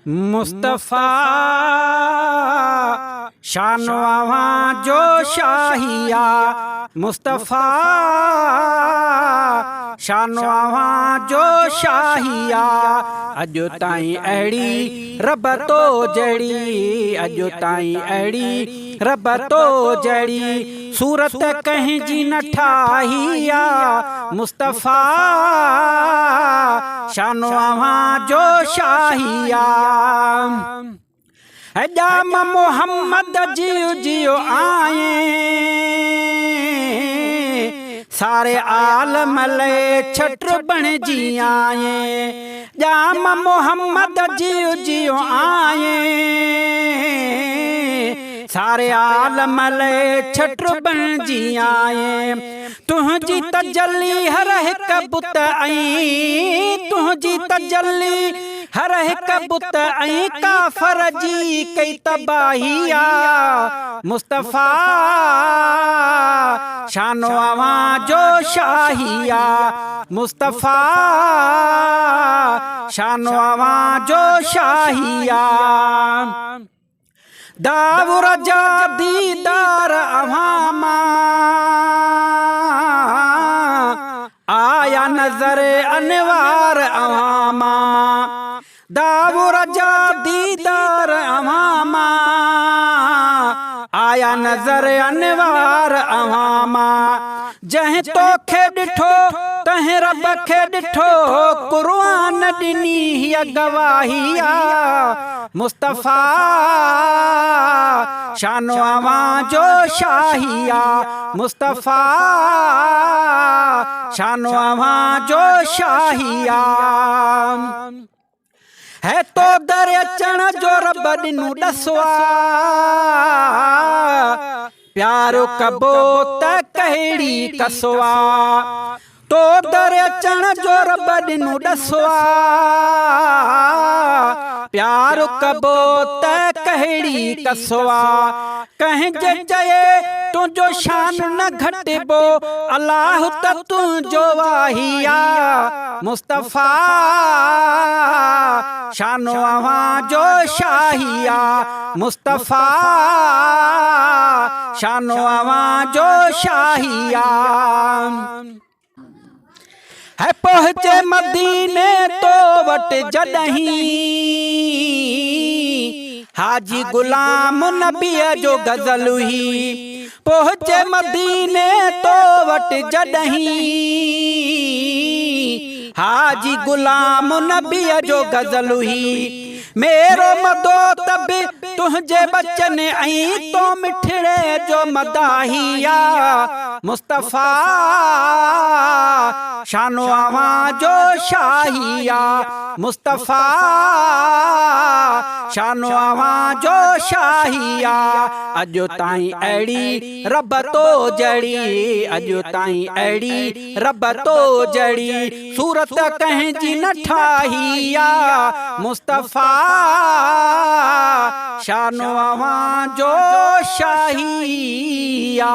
मुस्तफ़ा शान आवां जो शाहिया, मुस्तफ़ा शान आवां जो शाहिया। अॼु ताईं अहिड़ी रब तो जड़ी, अॼु ताईं अहिड़ी रब तो जड़ी सूरत कंहिं जी न ठाहिया। मुस्तफ़ा शान आवां जो शाहिया। जाम मोहम्मद जियो जियो आए, सारे आलम ले छत्र बणजी आए। जाम मोहम्मद जियो जियो आए, सारे आलम ले छत्र बणजी आए। तुझी तजल्ली हर हिक बुत आई, तुझी तजल्ली हर हिक बुत ऐं काफ़र जी कई तबाहिया। मुस्तफ़ा शान आवां जो शाहिया, मुस्तफ़ा शान आवां जो शाहिया। दाऊर जा दीदार अवां मां आया नज़र अनवार अवां मां। दाऊर जा दीदार अवां मां आया नज़र अनवार अवां मां। जंहिं तोखे ॾिठो तंहिं रब खे ॾिठो, क़ुर्आन ॾिनी हीअ गवाहिया। मुस्तफ़ा शान आवां जो शाहिया, मुस्तफ़ा शान आवां जो शाहिया। है तो दर अचण जो रब ॾिनो ॾसवा, प्यारो कबो त कहिड़ी कसवा। तो दर अचण जो रब ॾिनो ॾसवा, प्यार कबो त कहिड़ी कसवा। कंहिंजे चए तुंहिंजो शान न घटिबो, अलाह त तुंहिंजो वाहिया। मुस्तफ़ा शान आवां जो शाहिया, मुस्तफ़ा शान आवां जो शाहिया। है पहुचे मदीने तो वट जॾहिं, हाजी गुलाम नबीअ जो गज़ल हुई। पहुचे मदीने तो वट जॾहिं, हाजी गुलाम नबीअ जो गज़ल हुई। मेरो मदो तब तुझे बचन ऐं तो मिठड़े जो मदाहिया। मुस्तफ़ा शान आवां जो शाहिया, मुस्तफ़ा शान आवां जो शाहिया। अॼु ताईं अहिड़ी रब तो जड़ी, अॼु ताईं अहिड़ी रब तो जड़ी सूरत कंहिं जी न ठाहिया। मुस्तफ़ा शान आवां जो शाहिया।